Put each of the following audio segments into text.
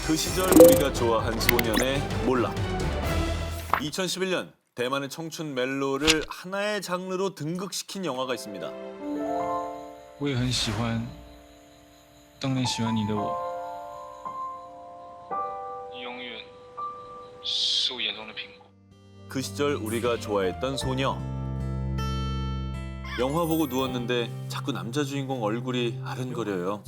그 시절 우리가 좋아한 소년의 몰락. 2011년 대만의 청춘 멜로를 하나의 장르로 등극시킨 영화가 있습니다. 我也很喜欢当年喜欢你的我，你永远是我眼中的苹果。 그 시절 우리가 좋아했던 소녀. 영화 보고 누웠는데 자꾸 남자 주인공 얼굴이 아른거려요.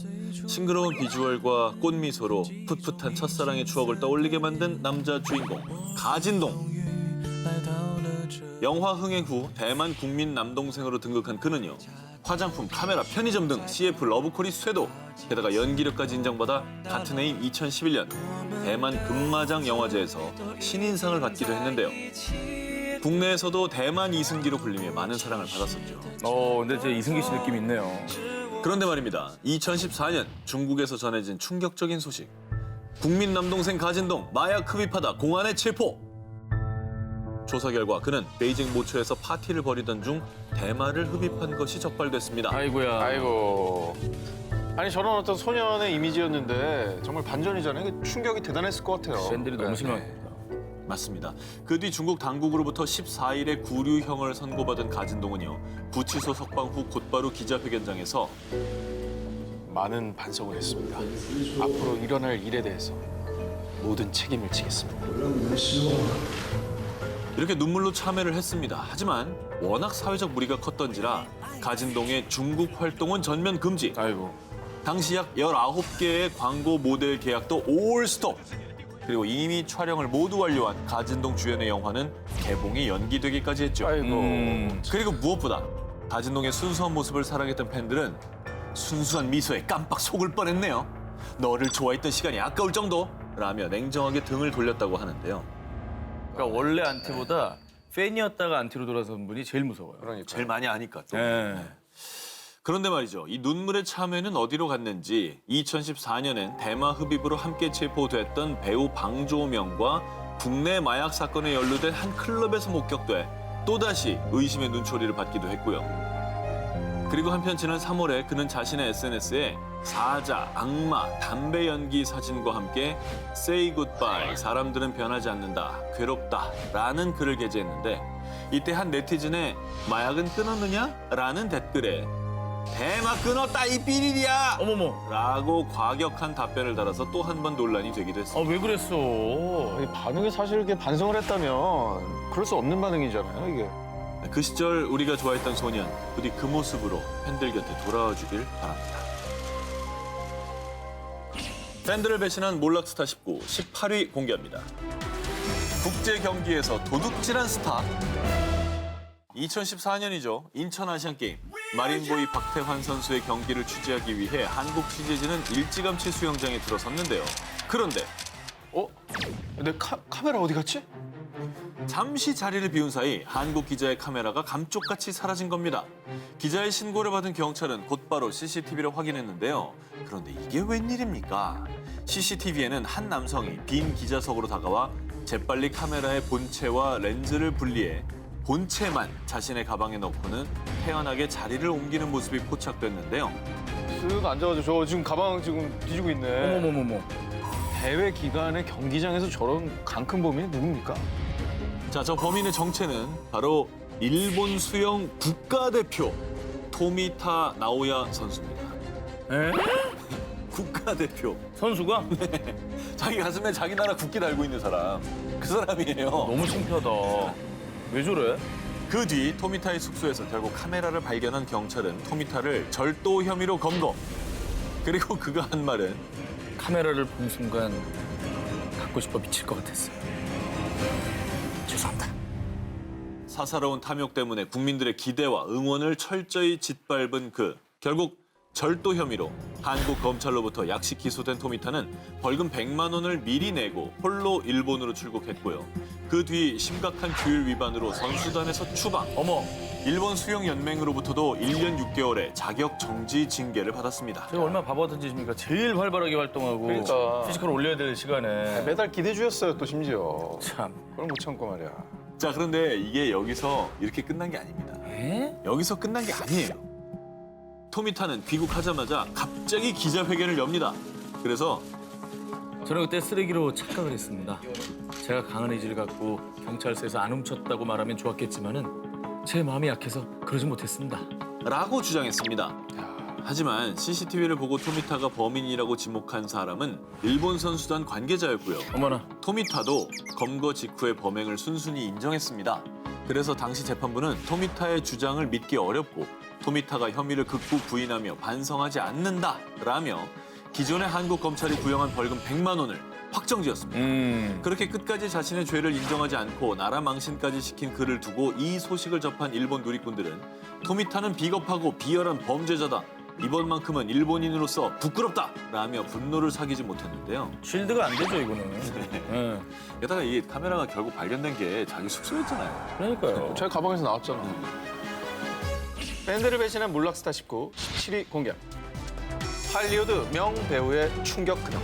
싱그러운 비주얼과 꽃미소로 풋풋한 첫사랑의 추억을 떠올리게 만든 남자 주인공 가진동. 영화 흥행 후 대만 국민 남동생으로 등극한 그는요. 화장품, 카메라, 편의점 등 CF 러브콜이 쇄도, 게다가 연기력까지 인정받아 같은 해인 2011년 대만 금마장 영화제에서 신인상을 받기도 했는데요. 국내에서도 대만 이승기로 불리며 많은 사랑을 받았었죠. 근데 제 이승기 씨 느낌 있네요. 그런데 말입니다. 2014년 중국에서 전해진 충격적인 소식. 국민 남동생 가진동 마약 흡입하다 공안에 체포. 조사 결과 그는 베이징 모처에서 파티를 벌이던 중 대마를 흡입한 것이 적발됐습니다. 아이고야. 아이고. 아니 저런 어떤 소년의 이미지였는데 정말 반전이잖아요. 이게 충격이 대단했을 것 같아요. 팬들이 너무 네. 심각합니다. 맞습니다. 그 뒤 중국 당국으로부터 14일의 구류형을 선고받은 가진동은요. 구치소 석방 후 곧바로 기자회견장에서 많은 반성을 했습니다. 앞으로 일어날 일에 대해서 모든 책임을 지겠습니다. 이렇게 눈물로 참회를 했습니다. 하지만 워낙 사회적 무리가 컸던지라 가진동의 중국 활동은 전면 금지. 아이고. 당시 약 19개의 광고 모델 계약도 올 스톱. 그리고 이미 촬영을 모두 완료한 가진동 주연의 영화는 개봉이 연기되기까지 했죠. 아이고. 그리고 무엇보다 가진동의 순수한 모습을 사랑했던 팬들은 순수한 미소에 깜빡 속을 뻔했네요. 너를 좋아했던 시간이 아까울 정도? 라며 냉정하게 등을 돌렸다고 하는데요. 그러니까 원래 안티보다 팬이었다가 안티로 돌아선 분이 제일 무서워요. 그러니까. 제일 많이 아니까 또. 네. 그런데 말이죠. 이 눈물의 참회는 어디로 갔는지 2014년엔 대마 흡입으로 함께 체포됐던 배우 방조명과 국내 마약 사건에 연루된 한 클럽에서 목격돼 또다시 의심의 눈초리를 받기도 했고요. 그리고 한편 지난 3월에 그는 자신의 SNS에 사자, 악마, 담배 연기 사진과 함께 Say Goodbye, 사람들은 변하지 않는다, 괴롭다 라는 글을 게재했는데 이때 한 네티즌의 마약은 끊었느냐? 라는 댓글에 대마 끊었다 이 삐리리야! 어머머. 라고 과격한 답변을 달아서 또 한 번 논란이 되기도 했습니다. 왜 그랬어? 아니, 반응이 사실 이렇게 반성을 했다면 그럴 수 없는 반응이잖아요, 이게. 그 시절 우리가 좋아했던 소년, 부디 그 모습으로 팬들 곁에 돌아와 주길 바랍니다. 팬들을 배신한 몰락스타 19, 18위 공개합니다. 국제 경기에서 도둑질한 스타. 2014년이죠. 인천 아시안게임. 마린보이 박태환 선수의 경기를 취재하기 위해 한국 취재진은 일찌감치 수영장에 들어섰는데요. 그런데 내 카메라 어디 갔지? 잠시 자리를 비운 사이 한국 기자의 카메라가 감쪽같이 사라진 겁니다. 기자의 신고를 받은 경찰은 곧바로 CCTV를 확인했는데요. 그런데 이게 웬일입니까? CCTV에는 한 남성이 빈 기자석으로 다가와 재빨리 카메라의 본체와 렌즈를 분리해 본체만 자신의 가방에 넣고는 태연하게 자리를 옮기는 모습이 포착됐는데요. 쓱 앉아가지고 저 지금 가방 지금 뒤지고 있네. 어머머머머. 대회 기간에 경기장에서 저런 강큰 범인이 누굽니까? 자, 저 범인의 정체는 바로 일본 수영 국가대표 토미타 나오야 선수입니다. 에? 국가대표. 선수가? 자기 가슴에 자기 나라 국기 달고 있는 사람. 그 사람이에요. 너무 창피하다. 왜 저래? 그 뒤 토미타의 숙소에서 결국 카메라를 발견한 경찰은 토미타를 절도 혐의로 검거. 그리고 그가 한 말은 카메라를 본 순간 갖고 싶어 미칠 것 같았어요. 죄송합니다. 사사로운 탐욕 때문에 국민들의 기대와 응원을 철저히 짓밟은 그. 결국 절도 혐의로 한국 검찰로부터 약식 기소된 토미타는 벌금 100만 원을 미리 내고 홀로 일본으로 출국했고요. 그 뒤 심각한 규율 위반으로 선수단에서 추방. 어머, 일본 수영연맹으로부터도 1년 6개월의 자격 정지 징계를 받았습니다. 제가 얼마나 바보같은 짓입니까? 제일 활발하게 활동하고 그러니까. 피지컬 올려야 될 시간에 매달 기대주였어요, 또 심지어. 참. 그걸 못 참고 말이야. 자, 그런데 이게 여기서 이렇게 끝난 게 아닙니다. 에? 여기서 끝난 게 아니에요. 토미타는 귀국하자마자 갑자기 기자회견을 엽니다. 그래서 저는 그때 쓰레기로 착각을 했습니다. 제가 강한 의지를 갖고 경찰서에서 안 훔쳤다고 말하면 좋았겠지만은 제 마음이 약해서 그러지 못했습니다. 라고 주장했습니다. 하지만 CCTV를 보고 토미타가 범인이라고 지목한 사람은 일본 선수단 관계자였고요. 어머나. 토미타도 검거 직후에 범행을 순순히 인정했습니다. 그래서 당시 재판부는 토미타의 주장을 믿기 어렵고 토미타가 혐의를 극구 부인하며 반성하지 않는다라며 기존의 한국 검찰이 구형한 벌금 100만 원을 확정지었습니다. 그렇게 끝까지 자신의 죄를 인정하지 않고 나라 망신까지 시킨 그를 두고 이 소식을 접한 일본 누리꾼들은 토미타는 비겁하고 비열한 범죄자다. 이번만큼은 일본인으로서 부끄럽다! 라며 분노를 사귀지 못했는데요. 쉴드가 안 되죠, 이거는. 네. 게다가 이 카메라가 결국 발견된 게 자기 숙소였잖아요. 그러니까요. 저희 가방에서 나왔잖아. 밴드를 배신한 몰락스타 19 17위 공개. 할리우드 명배우의 충격 근황.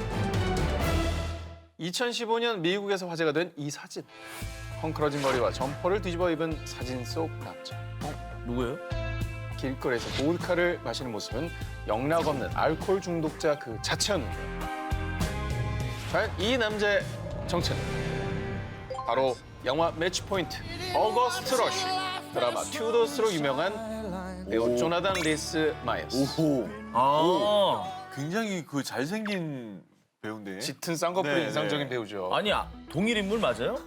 2015년 미국에서 화제가 된 이 사진. 헝클어진 머리와 점퍼를 뒤집어 입은 사진 속 남자. 누구예요? 길거리에서 보드카를 마시는 모습은 영락없는 알코올 중독자 그 자체였는데요. 과연 이 남자의 정체는 바로 영화 매치포인트, 어거스트 러쉬, 드라마 튜더스로 유명한 배우 조나단 리스 마이어스. 오호. 아. 굉장히 그 잘생긴 배우인데. 짙은 쌍꺼풀이 네, 인상적인 네. 배우죠. 아니, 동일 인물 맞아요?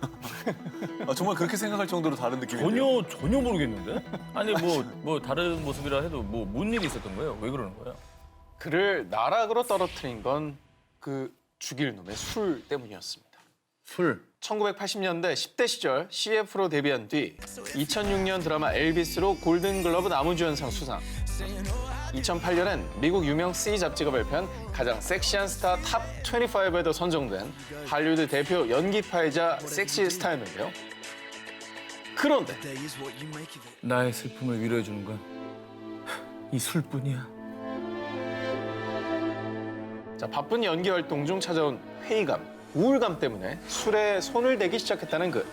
정말 그렇게 생각할 정도로 다른 느낌인데요. 전혀 모르겠는데? 아니, 뭐 다른 모습이라 해도 무슨 일이 있었던 거예요? 왜 그러는 거예요? 그를 나락으로 떨어뜨린 건 그 죽일 놈의 술 때문이었습니다. 술. 1980년대 10대 시절 CF로 데뷔한 뒤 2006년 드라마 엘비스로 골든글러브 나무주연상 수상. 2008년엔 미국 유명 C 잡지가 발표한 가장 섹시한 스타 탑 25에도 선정된 할리우드 대표 연기파이자 섹시 스타였는데요. 그런데 나의 슬픔을 위로해주는 건 이 술뿐이야. 자, 바쁜 연기 활동 중 찾아온 회의감, 우울감 때문에 술에 손을 대기 시작했다는 그.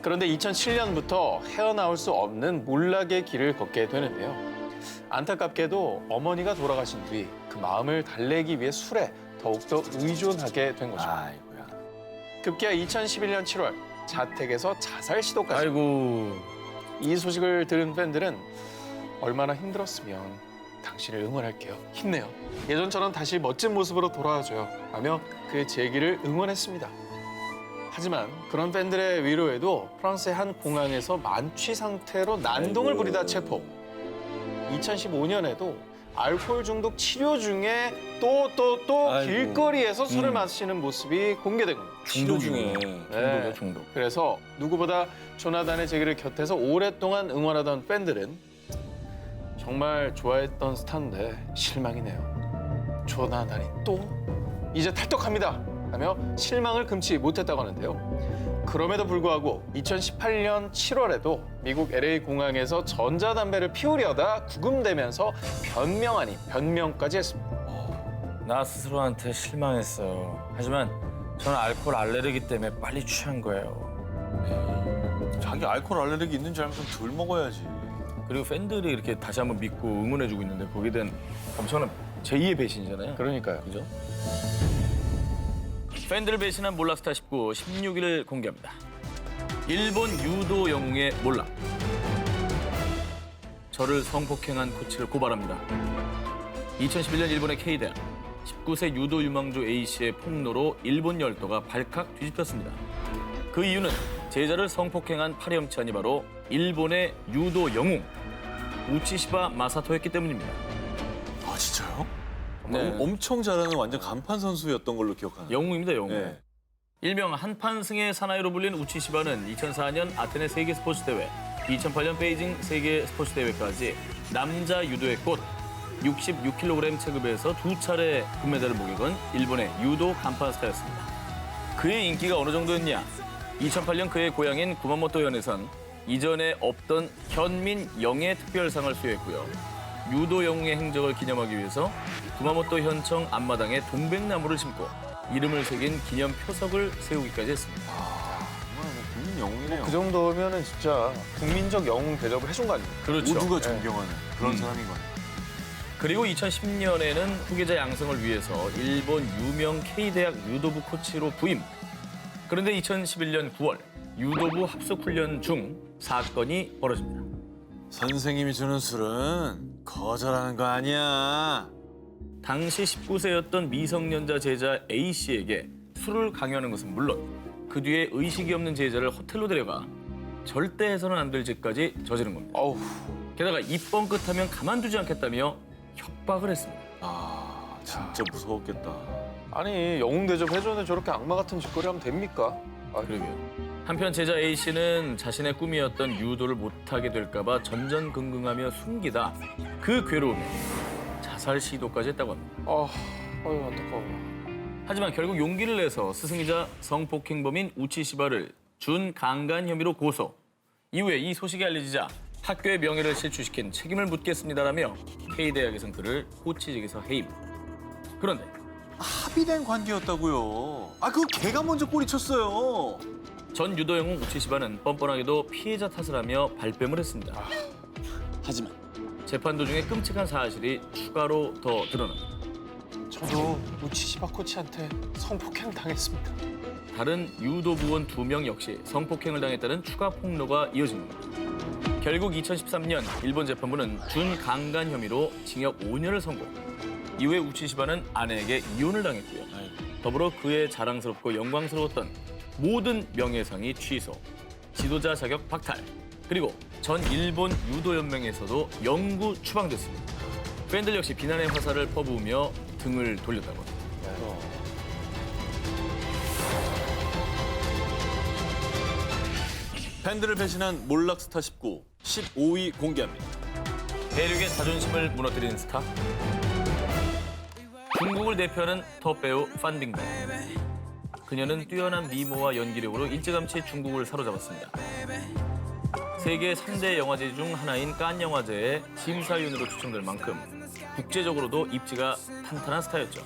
그런데 2007년부터 헤어나올 수 없는 몰락의 길을 걷게 되는데요. 안타깝게도 어머니가 돌아가신 뒤 그 마음을 달래기 위해 술에 더욱더 의존하게 된 거죠. 아이고야. 급기야 2011년 7월 자택에서 자살 시도까지. 아이고. 이 소식을 들은 팬들은 얼마나 힘들었으면 당신을 응원할게요. 힘내요. 예전처럼 다시 멋진 모습으로 돌아와줘요. 라며 그의 재기를 응원했습니다. 하지만 그런 팬들의 위로에도 프랑스의 한 공항에서 만취 상태로 난동을 부리다 체포. 2015년에도 알코올 중독 치료 중에 또 아이고. 길거리에서 술을 마시는 모습이 공개된 겁니다. 중독 중에. 네. 중독이야, 중독. 그래서 누구보다 조나단의 재기를 곁에서 오랫동안 응원하던 팬들은 정말 좋아했던 스타인데 실망이네요. 조나단이 또 이제 탈덕합니다 하며 실망을 금치 못했다고 하는데요. 그럼에도 불구하고 2018년 7월에도 미국 LA 공항에서 전자담배를 피우려다 구금되면서 변명 아닌 변명까지 했습니다. 나 스스로한테 실망했어요. 하지만 저는 알코올 알레르기 때문에 빨리 취한 거예요. 자기 알코올 알레르기 있는 줄 알면 좀 덜 먹어야지. 그리고 팬들이 이렇게 다시 한번 믿고 응원해주고 있는데 거기에 대한 엄청난 제2의 배신이잖아요. 그러니까요. 그죠? 팬들을 배신한 몰락스타 19 16일 공개합니다. 일본 유도 영웅의 몰락. 저를 성폭행한 코치를 고발합니다. 2011년 일본의 K대학 19세 유도 유망주 A씨의 폭로로 일본 열도가 발칵 뒤집혔습니다. 그 이유는 제자를 성폭행한 파렴치한이 바로 일본의 유도 영웅 우치시바 마사토였기 때문입니다. 아 진짜요? 네. 엄청 잘하는 완전 간판 선수였던 걸로 기억하는데. 영웅입니다, 영웅. 네. 일명 한판승의 사나이로 불린 우치시바는 2004년 아테네 세계 스포츠 대회, 2008년 베이징 세계 스포츠 대회까지 남자 유도의 꽃 66kg 체급에서 2차례 금메달을 목격한 일본의 유도 간판 스타였습니다. 그의 인기가 어느 정도였냐? 2008년 그의 고향인 구마모토현에선 이전에 없던 현민 영예 특별상을 수여했고요. 유도 영웅의 행적을 기념하기 위해서 구마모토 현청 앞마당에 동백나무를 심고 이름을 새긴 기념 표석을 세우기까지 했습니다. 정말 뭐 국민 영웅이네요. 그 정도면은 진짜 국민적 영웅 대접을 해준 거 아닙니까? 그렇죠. 모두가 존경하는 그런 사람인 거예요. 그리고 2010년에는 후계자 양성을 위해서 일본 유명 K대학 유도부 코치로 부임. 그런데 2011년 9월 유도부 합숙훈련 중 사건이 벌어집니다. 선생님이 주는 술은 거절하는 거 아니야. 당시 19세였던 미성년자 제자 A씨에게 술을 강요하는 것은 물론 그 뒤에 의식이 없는 제자를 호텔로 데려가 절대 해서는 안 될 짓까지 저지른 겁니다. 어우, 게다가 입 뻥끗하면 가만두지 않겠다며 협박을 했습니다. 아, 진짜 무서웠겠다. 아니 영웅 대접해줬는데 저렇게 악마 같은 짓거리 하면 됩니까? 아, 그러게요. 한편 제자 A씨는 자신의 꿈이었던 유도를 못하게 될까 봐 전전긍긍하며 숨기다 그 괴로움에 자살 시도까지 했다고 합니다. 아유 안타까워. 하지만 결국 용기를 내서 스승이자 성폭행범인 우치시바를 준강간 혐의로 고소. 이후에 이 소식이 알려지자 학교의 명예를 실추시킨 책임을 묻겠습니다라며 K대학에선 그를 코치직에서 해임. 그런데 합의된 관계였다고요. 아, 그거 걔가 먼저 꼬리 쳤어요. 전 유도 영웅 우치시바는 뻔뻔하게도 피해자 탓을 하며 발뺌을 했습니다. 하지만 재판 도중에 끔찍한 사실이 추가로 더 드러납니다. 저도 우치시바 코치한테 성폭행 당했습니다. 다른 유도부원 2명 역시 성폭행을 당했다는 추가 폭로가 이어진 겁니다. 결국 2013년 일본 재판부는 준강간 혐의로 징역 5년을 선고. 이후에 우치시바는 아내에게 이혼을 당했고요. 더불어 그의 자랑스럽고 영광스러웠던 모든 명예상이 취소, 지도자 자격 박탈, 그리고 전 일본 유도연맹에서도 영구 추방됐습니다. 팬들 역시 비난의 화살을 퍼부으며 등을 돌렸다고 합니다. 팬들을 배신한 몰락스타 19, 15위 공개합니다. 대륙의 자존심을 무너뜨린 스타. 중국을 대표하는 톱 배우 판 빙빙. 그녀는 뛰어난 미모와 연기력으로 일찌감치 중국을 사로잡았습니다. 세계 3대 영화제 중 하나인 칸 영화제에 심사위원으로 추천될 만큼 국제적으로도 입지가 탄탄한 스타였죠.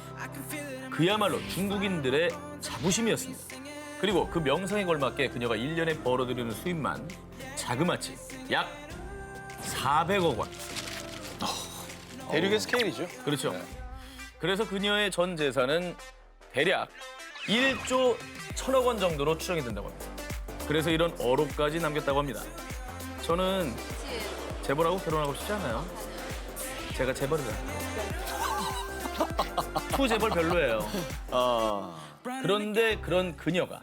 그야말로 중국인들의 자부심이었습니다. 그리고 그 명성에 걸맞게 그녀가 1년에 벌어들이는 수입만 자그마치 약 400억 원. 대륙의 스케일이죠. 그렇죠. 그래서 그녀의 전 재산은 대략 1조 1천억 원 정도로 추정이 된다고 합니다. 그래서 이런 어록까지 남겼다고 합니다. 저는 재벌하고 결혼하고 싶지 않아요. 제가 재벌이잖아요. 후재벌 별로예요. 그런데 그런 그녀가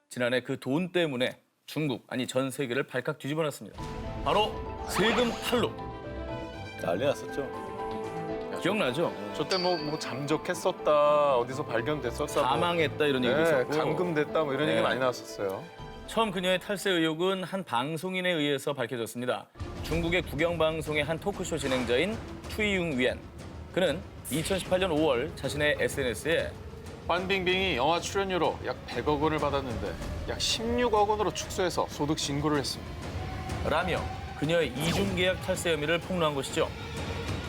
지난해 그 돈 때문에 중국, 아니 전 세계를 발칵 뒤집어 놨습니다. 바로 세금 탈루. 난리 났었죠. 기억나죠? 저 때 뭐 잠적했었다, 어디서 발견됐었다, 사망했다 이런 얘기도 네, 있었고. 감금됐다 뭐 이런 네. 얘기 많이 나왔었어요. 처음 그녀의 탈세 의혹은 한 방송인에 의해서 밝혀졌습니다. 중국의 국영방송의 한 토크쇼 진행자인 추이융 위안. 그는 2018년 5월 자신의 SNS에 환빙빙이 영화 출연료로 약 100억 원을 받았는데 약 16억 원으로 축소해서 소득 신고를 했습니다. 라며 그녀의 이중계약 탈세 혐의를 폭로한 것이죠.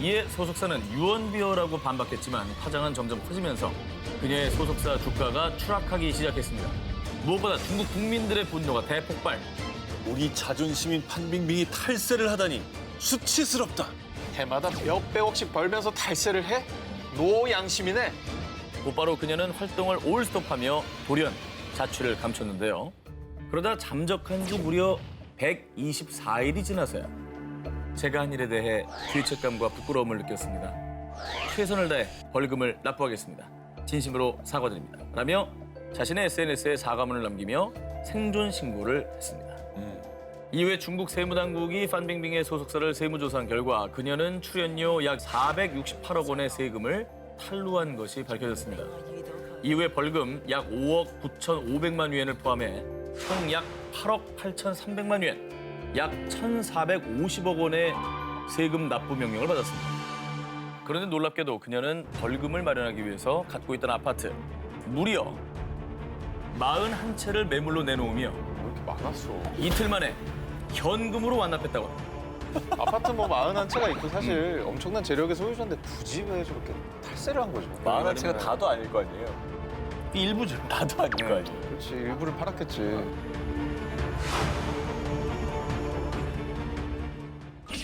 이에 소속사는 유언비어라고 반박했지만 파장은 점점 커지면서 그녀의 소속사 주가가 추락하기 시작했습니다. 무엇보다 중국 국민들의 분노가 대폭발. 우리 자존심인 판빙빙이 탈세를 하다니 수치스럽다. 해마다 몇백억씩 벌면서 탈세를 해? 노양심이네. 곧바로 그녀는 활동을 올스톱하며 돌연 자취를 감췄는데요. 그러다 잠적한 지 무려 124일이 지나서야 제가 한 일에 대해 죄책감과 부끄러움을 느꼈습니다. 최선을 다해 벌금을 납부하겠습니다. 진심으로 사과드립니다. 라며 자신의 SNS에 사과문을 남기며 생존 신고를 했습니다. 이후에 중국 세무당국이 판빙빙의 소속사를 세무조사한 결과 그녀는 출연료 약 468억 원의 세금을 탈루한 것이 밝혀졌습니다. 이후에 벌금 약 5억 9,500만 위엔을 포함해 총 약 8억 8,300만 위엔, 약 1,450억 원의 세금 납부 명령을 받았습니다. 그런데 놀랍게도 그녀는 벌금을 마련하기 위해서 갖고 있던 아파트 무려 41채를 매물로 내놓으며 왜 이렇게 많았어? 이틀 만에 현금으로 완납했다고 합니다. 아파트 뭐 41채가 있고 사실 엄청난 재력의 소유자인데 굳이 왜 저렇게 탈세를 한 거죠? 만한 채가 다도 아닐 거 아니에요. 일부죠. 다도 아닐 거 아니에요. 그렇지, 일부를 팔았겠지.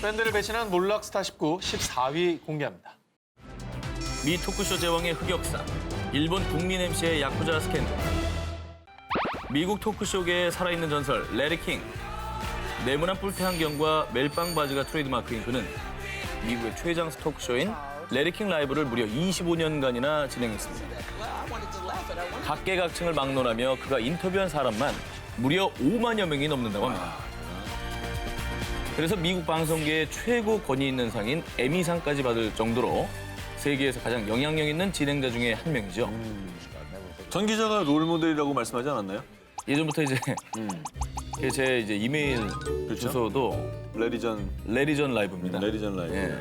밴드를 배신한 몰락스타 19 14위 공개합니다. 미 토크쇼 제왕의 흑역사, 일본 국민 MC의 야쿠자 스캔들, 미국 토크쇼계의 살아있는 전설 레리 킹, 네모난 뿔테 안경과 멜빵 바지가 트레이드마크인 그는 미국의 최장수 토크쇼인 레리 킹 라이브를 무려 25년간이나 진행했습니다. 각계각층을 막론하며 그가 인터뷰한 사람만 무려 5만여 명이 넘는다고 합니다. 그래서 미국 방송계의 최고 권위 있는 상인 에미상까지 받을 정도로 세계에서 가장 영향력 있는 진행자 중에 한 명이죠. 전 기자가 롤모델이라고 말씀하지 않았나요? 예전부터 이제 제 이제 이메일 주소도 레리전 레리전 라이브입니다. 레리전 라이브. 예.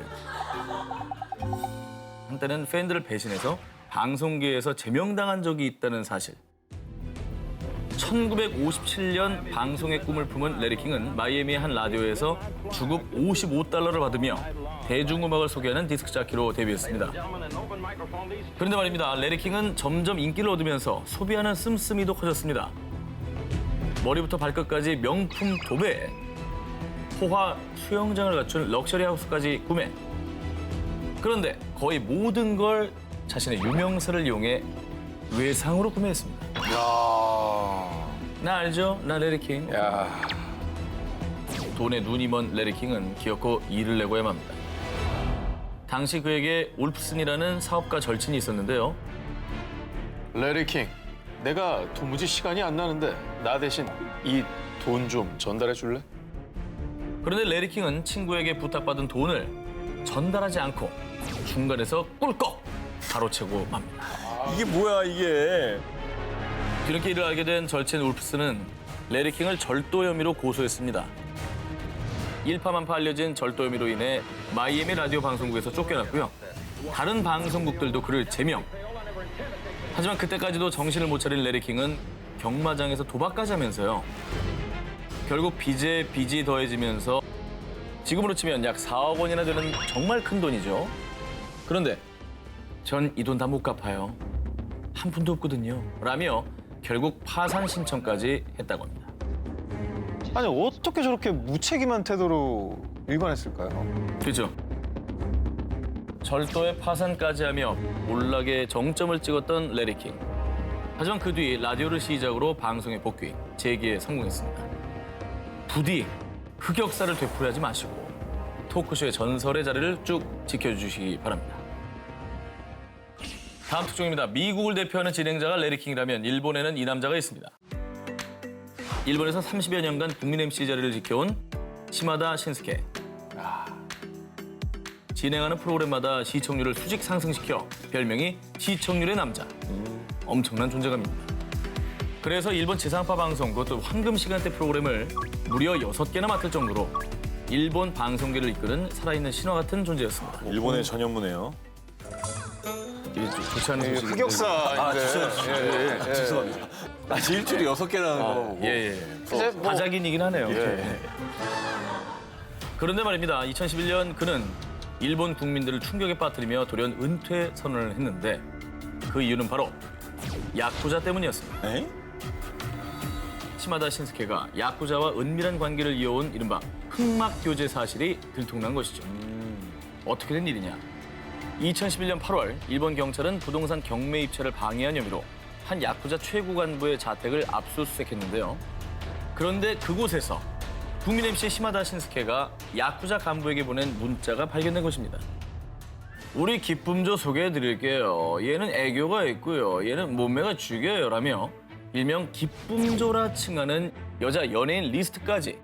한때는 팬들을 배신해서 방송계에서 제명당한 적이 있다는 사실. 1957년 방송의 꿈을 품은 레리 킹은 마이애미의 한 라디오에서 주급 $55를 받으며 대중음악을 소개하는 디스크 자키로 데뷔했습니다. 그런데 말입니다. 레리 킹은 점점 인기를 얻으면서 소비하는 씀씀이도 커졌습니다. 머리부터 발끝까지 명품 도배, 호화 수영장을 갖춘 럭셔리 하우스까지 구매. 그런데 거의 모든 걸 자신의 유명세를 이용해 외상으로 구매했습니다. 나 알죠? 나 레리 킹. 돈에 눈이 먼 레리 킹은 기어코 일을 내고야 맙니다. 당시 그에게 울프슨이라는 사업가 절친이 있었는데요. 레리 킹, 내가 도무지 시간이 안 나는데 나 대신 이 돈 좀 전달해 줄래? 그런데 레리 킹은 친구에게 부탁받은 돈을 전달하지 않고 중간에서 꿀꺽 가로채고 맙니다. 이게 뭐야 이게? 뒤늦게 이를 알게 된 절친 울프스는 레리 킹을 절도 혐의로 고소했습니다. 일파만파 알려진 절도 혐의로 인해 마이애미 라디오 방송국에서 쫓겨났고요. 다른 방송국들도 그를 제명. 하지만 그때까지도 정신을 못 차린 레리 킹은 경마장에서 도박까지 하면서요. 결국 빚에 빚이 더해지면서 지금으로 치면 약 4억 원이나 되는 정말 큰 돈이죠. 그런데 전 이 돈 다 못 갚아요. 한 푼도 없거든요. 라며 결국 파산 신청까지 했다고 합니다. 아니 어떻게 저렇게 무책임한 태도로 일관했을까요? 그렇죠. 절도에 파산까지 하며 몰락의 정점을 찍었던 레리 킹. 하지만 그 뒤 라디오를 시작으로 방송에 복귀, 재기에 성공했습니다. 부디 흑역사를 되풀이하지 마시고 토크쇼의 전설의 자리를 쭉 지켜주시기 바랍니다. 다음 특종입니다. 미국을 대표하는 진행자가 레리 킹이라면 일본에는 이 남자가 있습니다. 일본에서 30여 년간 국민 MC 자리를 지켜온 시마다 신스케. 진행하는 프로그램마다 시청률을 수직 상승시켜 별명이 시청률의 남자. 엄청난 존재감입니다. 그래서 일본 지상파 방송, 그것도 황금 시간대 프로그램을 무려 6개나 맡을 정도로 일본 방송계를 이끄는 살아있는 신화 같은 존재였습니다. 일본의 전현무네요. 이게 좀 좋지 않은 소식인데. 흑역사인데. 죄송합니다. 일주일에 6개라는 거. 예. 이제 뭐 다작인이긴 하네요. 예. 그런데 말입니다. 2011년 그는 일본 국민들을 충격에 빠뜨리며 돌연 은퇴 선언을 했는데 그 이유는 바로 야쿠자 때문이었습니다. 에? 시마다 신스케가 야쿠자와 은밀한 관계를 이어온 이른바 흑막 교제 사실이 들통난 것이죠. 어떻게 된 일이냐? 2011년 8월 일본 경찰은 부동산 경매 입찰을 방해한 혐의로 한 야쿠자 최고 간부의 자택을 압수수색했는데요. 그런데 그곳에서 국민 MC 시마다 신스케가 야쿠자 간부에게 보낸 문자가 발견된 것입니다. 우리 기쁨조 소개해드릴게요. 얘는 애교가 있고요. 얘는 몸매가 죽여요. 라며 일명 기쁨조라 칭하는 여자 연예인 리스트까지.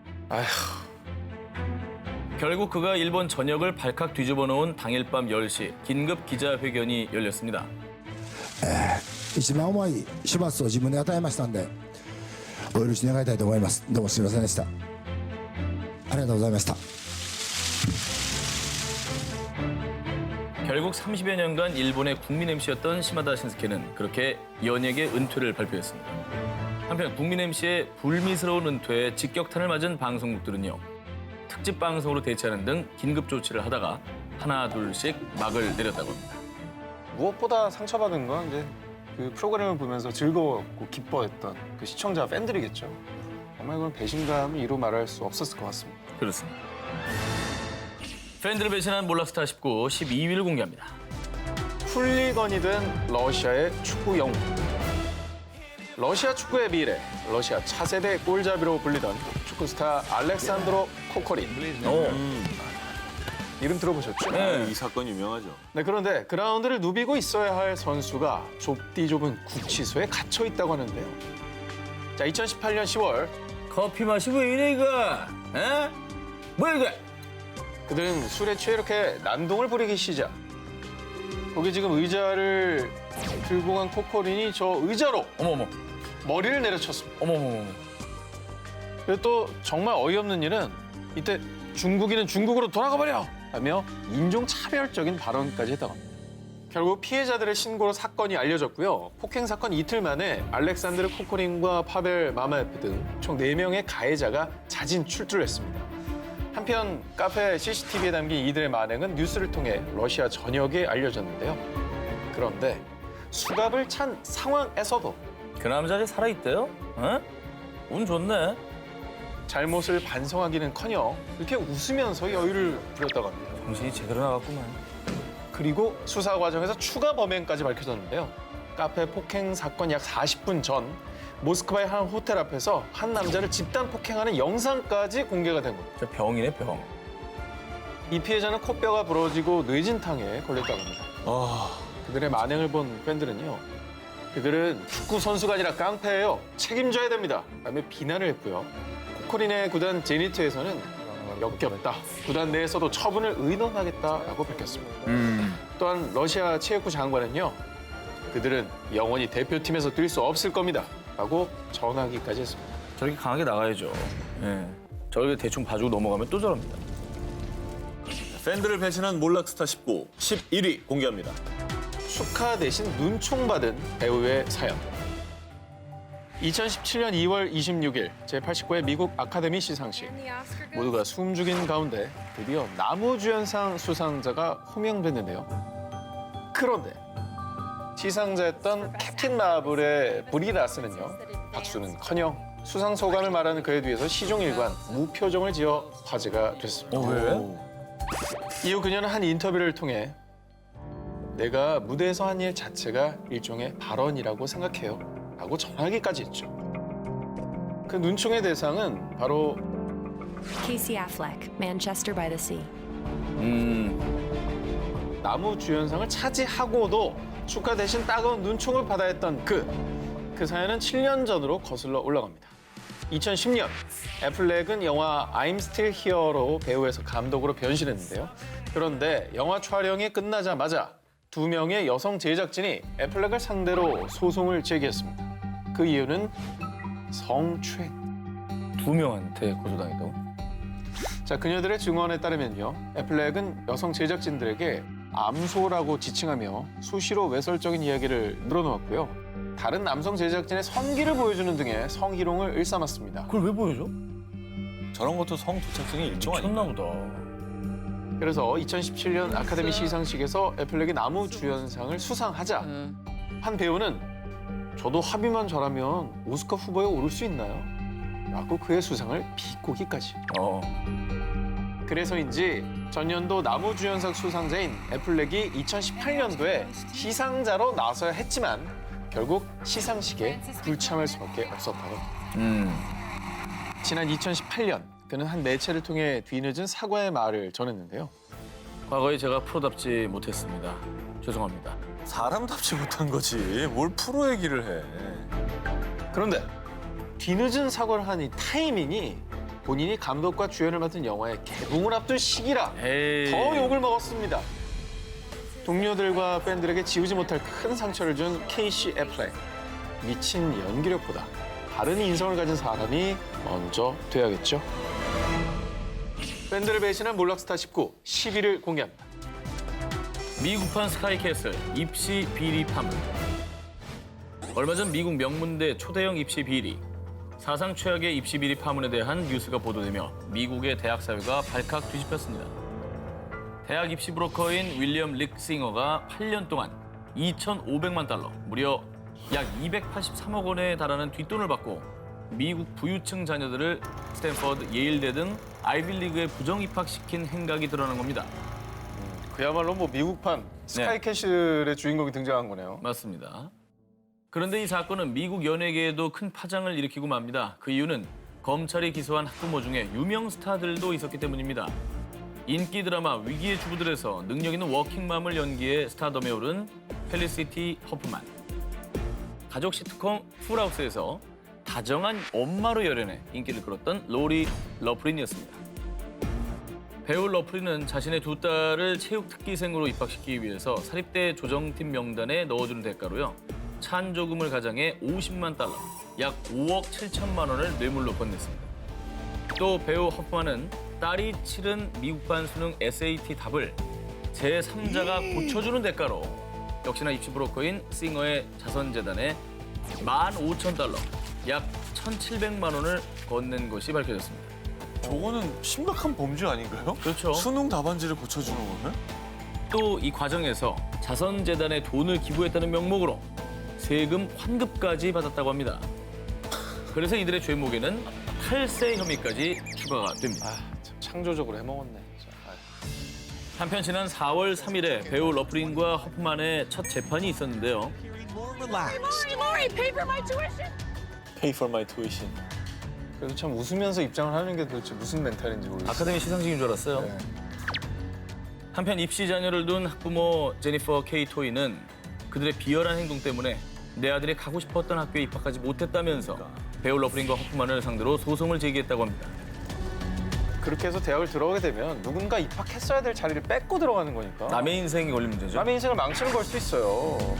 결국 그가 일본 전역을 발칵 뒤집어 놓은 당일 밤 10시 긴급 기자회견이 열렸습니다. 一番重い処罰を自分で与えましたんでお許し願いたいと思います。どうもすみませんでした。ありがとうございました。 결국 30여 년간 일본의 국민 MC였던 시마다 신스케는 그렇게 연예계 은퇴를 발표했습니다. 한편 국민 MC의 불미스러운 은퇴에 직격탄을 맞은 방송국들은요. 특집 방송으로 대체하는 등 긴급 조치를 하다가 하나 둘씩 막을 내렸다고 합니다. 무엇보다 상처받은 건 이제 그 프로그램을 보면서 즐거웠고 기뻐했던 그 시청자 팬들이겠죠. 정말 그건 배신감이 이루 말할 수 없었을 것 같습니다. 그렇습니다. 팬들을 배신한 몰락스타 19, 12위를 공개합니다. 훌리건이 된 러시아의 축구 영웅. 러시아 축구의 미래, 러시아 차세대 골잡이로 불리던 축구 스타 알렉산드로 코코린. 이름 들어보셨죠? 네. 이 사건 유명하죠. 네, 그런데 그라운드를 누비고 있어야 할 선수가 좁디 좁은 구치소에 갇혀 있다고 하는데요. 자, 2018년 10월 커피 마시고 왜 이래 이거? 에? 뭐야 이거? 그들은 술에 취해 이렇게 난동을 부리기 시작. 거기 지금 의자를 들고 간 코코린이 저 의자로 어머머, 머리를 내려쳤습니다. 어머머머. 그리고 또 정말 어이없는 일은 이때 중국인은 중국으로 돌아가 버려! 라며 인종차별적인 발언까지 했다고 합니다. 결국 피해자들의 신고로 사건이 알려졌고요. 폭행 사건 이틀 만에 알렉산드르 코코린과 파벨 마마예프 등 총 4명의 가해자가 자진 출두를 했습니다. 한편 카페 CCTV에 담긴 이들의 만행은 뉴스를 통해 러시아 전역에 알려졌는데요. 그런데 수갑을 찬 상황에서도 그 남자가 살아있대요? 어? 운 좋네. 잘못을 반성하기는커녕 이렇게 웃으면서 여유를 부렸다고 합니다. 정신이 제대로 나갔구만. 그리고 수사 과정에서 추가 범행까지 밝혀졌는데요. 카페 폭행 사건 약 40분 전 모스크바의 한 호텔 앞에서 한 남자를 집단 폭행하는 영상까지 공개가 된 겁니다. 저 병이네 병. 이 피해자는 코뼈가 부러지고 뇌진탕에 걸렸다고 합니다. 그들의 만행을 본 팬들은요. 그들은 축구 선수가 아니라 깡패예요. 책임져야 됩니다. 라며 비난을 했고요. 코코린의 구단 제니트에서는 역겹다. 구단 내에서도 처분을 의논하겠다라고 밝혔습니다. 또한 러시아 체육부 장관은요. 그들은 영원히 대표팀에서 뛸 수 없을 겁니다. 라고 전하기까지 했습니다. 저렇게 강하게 나가야죠. 예. 저렇게 대충 봐주고 넘어가면 또 저럽니다. 팬들을 배신한 몰락스타 19, 11위 공개합니다. 축하 대신 눈총 받은 배우의 사연. 2017년 2월 26일 제89회 미국 아카데미 시상식. 모두가 숨죽인 가운데 드디어 나무주연상 수상자가 호명됐는데요. 그런데 시상자였던 캡틴 마블의 브리 라스는요. 박수는커녕 수상 소감을 말하는 그에 뒤에서 시종일관 무표정을 지어 화제가 됐습니다. 왜? 이후 그녀는 한 인터뷰를 통해 내가 무대에서 한 일 자체가 일종의 발언이라고 생각해요. 라고 전하기까지 했죠. 그 눈총의 대상은 바로 Casey Affleck, Manchester by the Sea. 나무주연상을 차지하고도 축하 대신 따가운 눈총을 받아야 했던 그 사연은 7년 전으로 거슬러 올라갑니다. 2010년 애플렉은 영화 I'm Still Here로 배우에서 감독으로 변신했는데요. 그런데 영화 촬영이 끝나자마자 2명의 여성 제작진이 애플렉을 상대로 소송을 제기했습니다. 그 이유는 성추행. 2명한테 고소당했다고? 자, 그녀들의 증언에 따르면요. 애플렉은 여성 제작진들에게 암소라고 지칭하며 수시로 외설적인 이야기를 늘어놓았고요. 다른 남성 제작진의 성기를 보여주는 등의 성희롱을 일삼았습니다. 그걸 왜 보여줘? 저런 것도 성도착증의 일종 아닌가? 미쳤나 보다. 그래서 2017년 아카데미 시상식에서 애플렉이 나무주연상을 수상하자 한 배우는 저도 합의만 잘하면 오스카 후보에 오를 수 있나요? 라고 그의 수상을 비꼬기까지. 그래서인지 전년도 나무주연상 수상자인 애플렉이 2018년도에 시상자로 나서야 했지만 결국 시상식에 불참할 수밖에 없었다고 합니다. 지난 2018년 그는 한 매체를 통해 뒤늦은 사과의 말을 전했는데요. 과거에 제가 프로답지 못했습니다. 죄송합니다. 사람답지 못한 거지. 뭘 프로 얘기를 해. 그런데 뒤늦은 사과를 한 이 타이밍이 본인이 감독과 주연을 맡은 영화의 개봉을 앞둔 시기라 에이. 더 욕을 먹었습니다. 동료들과 팬들에게 지우지 못할 큰 상처를 준 케이시 애플렉. 미친 연기력보다 다른 인성을 가진 사람이 먼저 돼야겠죠. 팬들을 배신한 몰락스타 19, 10위를 공개합니다. 미국판 스카이캐슬 입시 비리 파문. 얼마 전 미국 명문대 초대형 입시 비리, 사상 최악의 입시 비리 파문에 대한 뉴스가 보도되며 미국의 대학 사회가 발칵 뒤집혔습니다. 대학 입시 브로커인 윌리엄 릭싱어가 8년 동안 2,500만 달러, 무려 약 283억 원에 달하는 뒷돈을 받고 미국 부유층 자녀들을 스탠퍼드, 예일대 등 아이비리그에 부정 입학시킨 행각이 드러난 겁니다. 그야말로 뭐 미국판 스카이캐슬의 주인공이 등장한 거네요. 맞습니다. 그런데 이 사건은 미국 연예계에도 큰 파장을 일으키고 맙니다. 그 이유는 검찰이 기소한 학부모 중에 유명 스타들도 있었기 때문입니다. 인기 드라마 위기의 주부들에서 능력 있는 워킹맘을 연기해 스타덤에 오른 펠리시티 허프만. 가족 시트콤 풀하우스에서 다정한 엄마로 열연해 인기를 끌었던 로리 러프린이었습니다. 배우 러프린은 자신의 두 딸을 체육 특기생으로 입학시키기 위해서 사립대 조정팀 명단에 넣어주는 대가로요. 찬조금을 가장해 50만 달러, 약 5억 7천만 원을 뇌물로 건넸습니다. 또 배우 허프만은 딸이 치른 미국판 수능 SAT 답을 제3자가 고쳐주는 대가로 역시나 입시 브로커인 싱어의 자선재단에 15,000달러, 약 1,700만 원을 건넨 것이 밝혀졌습니다. 저거는 심각한 범죄 아닌가요? 그렇죠. 수능 답안지를 고쳐주는 거는? 또 이 과정에서 자선재단에 돈을 기부했다는 명목으로 세금 환급까지 받았다고 합니다. 그래서 이들의 죄목에는 탈세 혐의까지 추가가 됩니다. 참 창조적으로 해먹었네. 진짜. 한편 지난 4월 3일에 배우 러프린과 허프만의 첫 재판이 있었는데요. Maury, pay for my tuition. Pay for my tuition. 그래도 참 웃으면서 입장을 하는 게 도대체 무슨 멘탈인지 모르겠어요. 아카데미 시상식인 줄 알았어요. 네. 한편 입시 자녀를 둔 학부모 제니퍼 케이 토이는 그들의 비열한 행동 때문에 내 아들이 가고 싶었던 학교에 입학하지 못했다면서 배우 러프린과 허프만을 상대로 소송을 제기했다고 합니다. 그렇게 해서 대학을 들어가게 되면 누군가 입학했어야 될 자리를 뺏고 들어가는 거니까. 남의 인생이 걸린 문제죠. 남의 인생을 망치는 걸 수도 있어요.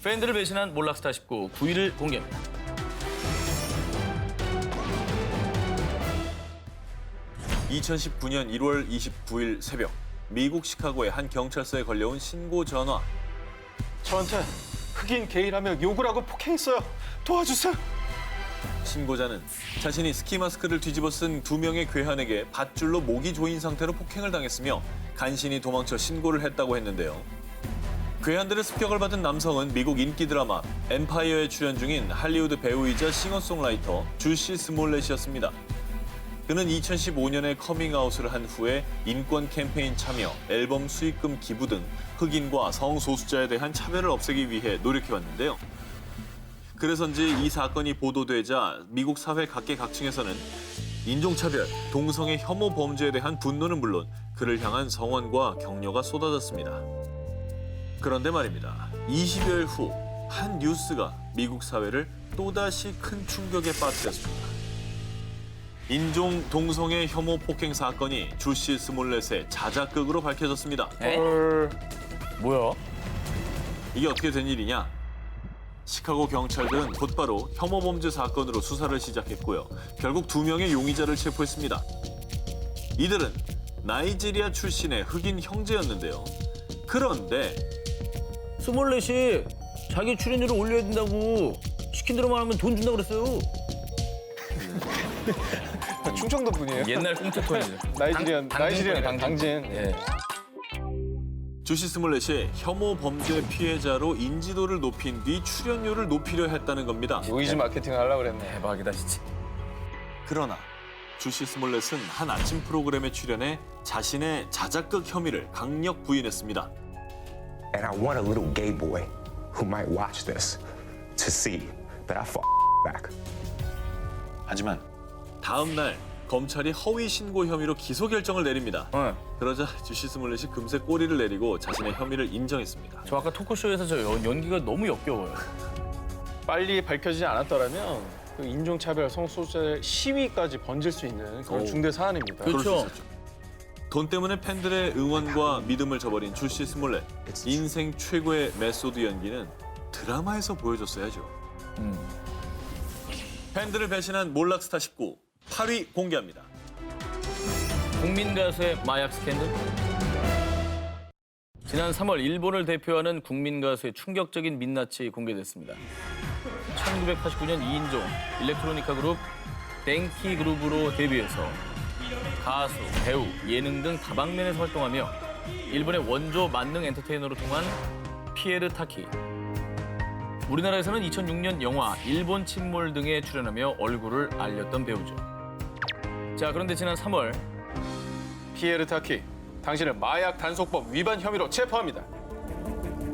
팬들을 배신한 몰락스타 19 9위를 공개합니다. (2019년 1월 29일) 새벽 미국 시카고의 한 경찰서에 걸려온 신고 전화. 저한테 흑인 게이라며 욕을 하고 폭행했어요. 도와주세요. 신고자는 자신이 스키 마스크를 뒤집어 쓴 2명의 괴한에게 밧줄로 목이 조인 상태로 폭행을 당했으며 간신히 도망쳐 신고를 했다고 했는데요. 괴한들의 습격을 받은 남성은 미국 인기 드라마 엠파이어에 출연 중인 할리우드 배우이자 싱어송라이터 주시 스몰렛이었습니다. 그는 2015년에 커밍아웃을 한 후에 인권 캠페인 참여, 앨범 수익금 기부 등 흑인과 성소수자에 대한 차별을 없애기 위해 노력해왔는데요. 그래서인지 이 사건이 보도되자 미국 사회 각계각층에서는 인종차별, 동성애 혐오 범죄에 대한 분노는 물론 그를 향한 성원과 격려가 쏟아졌습니다. 그런데 말입니다. 20여일 후 한 뉴스가 미국 사회를 또다시 큰 충격에 빠뜨렸습니다. 인종 동성애 혐오 폭행 사건이 주시 스몰렛의 자작극으로 밝혀졌습니다. 뭐야? 이게 어떻게 된 일이냐? 시카고 경찰들은 곧바로 혐오 범죄 사건으로 수사를 시작했고요. 결국 2명의 용의자를 체포했습니다. 이들은 나이지리아 출신의 흑인 형제였는데요. 그런데 스몰렛이 자기 출연료를 올려야 된다고 시킨 대로만 하면 돈 준다고 그랬어요. 충청도 분이에요. 옛날 꽁트톤이죠. 나이지리안 당진. 당진. 예. 주시 스몰렛이 혐오 범죄 피해자로 인지도를 높인 뒤 출연료를 높이려 했다는 겁니다. 노이즈 마케팅 하려고 그랬네. 대박이다 진짜. 그러나 주시 스몰렛은 한 아침 프로그램에 출연해 자신의 자작극 혐의를 강력 부인했습니다. And I want a little gay boy who might watch this to see that I fought back. 하지만 다음 날 검찰이 허위 신고 혐의로 기소 결정을 내립니다. 그러자 주시 스몰렛이 금세 꼬리를 내리고 자신의 혐의를 인정했습니다. 저 아까 토크쇼에서 저 연기가 너무 역겨워요. 빨리 밝혀지지 않았더라면 그 인종차별, 성소수자 시위까지 번질 수 있는 그런 중대 사안입니다. 그렇죠. 그럴 수 있었죠. 돈 때문에 팬들의 응원과 믿음을 저버린 주시 스몰렛. 인생 최고의 메소드 연기는 드라마에서 보여줬어야죠. 팬들을 배신한 몰락스타 19 8위 공개합니다. 국민 가수의 마약 스캔들. 지난 3월 일본을 대표하는 국민 가수의 충격적인 민낯이 공개됐습니다. 1989년 2인조 일렉트로니카 그룹 덴키 그룹으로 데뷔해서 가수, 배우, 예능 등 다방면에서 활동하며 일본의 원조 만능 엔터테이너로 통한 피에르 타키. 우리나라에서는 2006년 영화 일본 침몰 등에 출연하며 얼굴을 알렸던 배우죠. 자, 그런데 지난 3월 피에르 타키, 당신을 마약 단속법 위반 혐의로 체포합니다.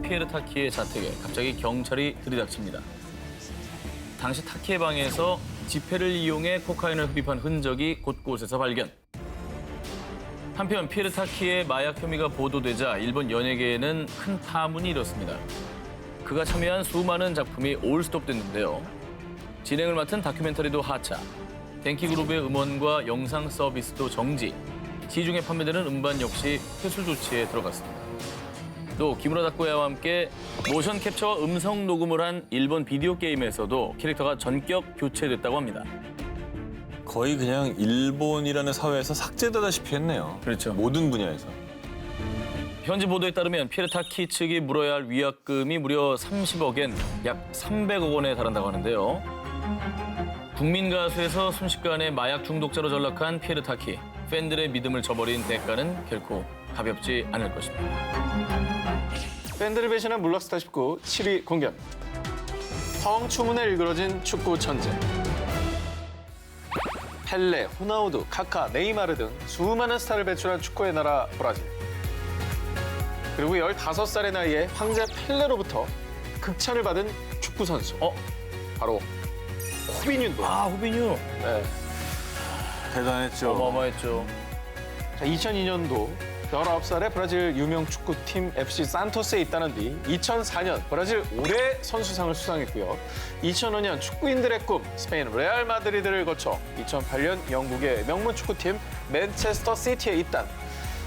피에르 타키의 자택에 갑자기 경찰이 들이닥칩니다. 당시 타키의 방에서 지폐를 이용해 코카인을 흡입한 흔적이 곳곳에서 발견. 한편 피에르 타키의 마약 혐의가 보도되자 일본 연예계에는 큰 파문이 일었습니다. 그가 참여한 수많은 작품이 올스톱됐는데요. 진행을 맡은 다큐멘터리도 하차, 덴키그룹의 음원과 영상 서비스도 정지, 시중에 판매되는 음반 역시 회수 조치에 들어갔습니다. 또 기무라 다쿠야와 함께 모션 캡처와 음성 녹음을 한 일본 비디오 게임에서도 캐릭터가 전격 교체됐다고 합니다. 거의 그냥 일본이라는 사회에서 삭제되다시피 했네요. 그렇죠. 모든 분야에서. 현지 보도에 따르면 피에르 타키 측이 물어야 할 위약금이 무려 30억엔 약 300억 원에 달한다고 하는데요. 국민 가수에서 순식간에 마약 중독자로 전락한 피에르 타키. 팬들의 믿음을 저버린 대가는 결코 가볍지 않을 것입니다. 팬들을 배신한 몰락스타 19 7위 공개합니다. 성추문에 일그러진 축구 천재. 펠레, 호나우두, 카카, 네이마르 등 수많은 스타를 배출한 축구의 나라 브라질. 그리고 15살의 나이에 황제 펠레로부터 극찬을 받은 축구 선수. 바로 호비뉴인데요. 아, 호비뉴. 네. 대단했죠. 어마어마했죠. 자, 2002년도 19살의 브라질 유명 축구팀 FC 산토스에 있다는 뒤 2004년 브라질 올해 선수상을 수상했고요. 2005년 축구인들의 꿈 스페인 레알 마드리드를 거쳐 2008년 영국의 명문 축구팀 맨체스터 시티에 입단.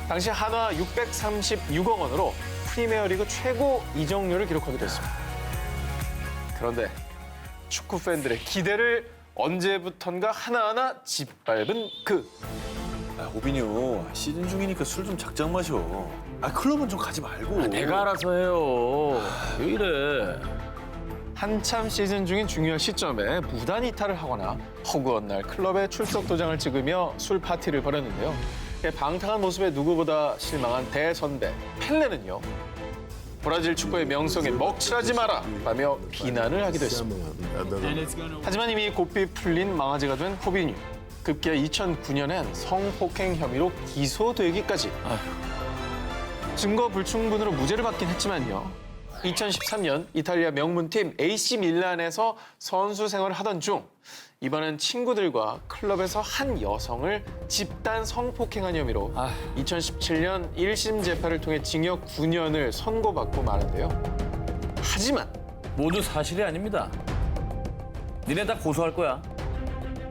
당시 한화 636억 원으로 프리미어리그 최고 이적료를 기록하기도 했습니다. 그런데 축구 팬들의 기대를 언제부턴가 하나하나 짓밟은 그. 오비뉴 시즌 중이니까 술 좀 작작 마셔. 클럽은 좀 가지 말고. 내가 알아서 해요. 왜 이래? 한참 시즌 중인 중요한 시점에 무단 이탈을 하거나 허구한 날 클럽에 출석 도장을 찍으며 술 파티를 벌였는데요. 방탕한 모습에 누구보다 실망한 대선배 펠레는요. 브라질 축구의 명성에 먹칠하지 마라 라며 비난을 하기도 했습니다. 하지만 이미 고삐 풀린 망아지가 된 호비뉴. 급기야 2009년엔 성폭행 혐의로 기소되기까지. 증거 불충분으로 무죄를 받긴 했지만요. 2013년 이탈리아 명문팀 AC 밀란에서 선수 생활을 하던 중 이번엔 친구들과 클럽에서 한 여성을 집단 성폭행한 혐의로 2017년 1심 재판을 통해 징역 9년을 선고받고 마는데요. 하지만 모두 사실이 아닙니다. 니네 다 고소할 거야.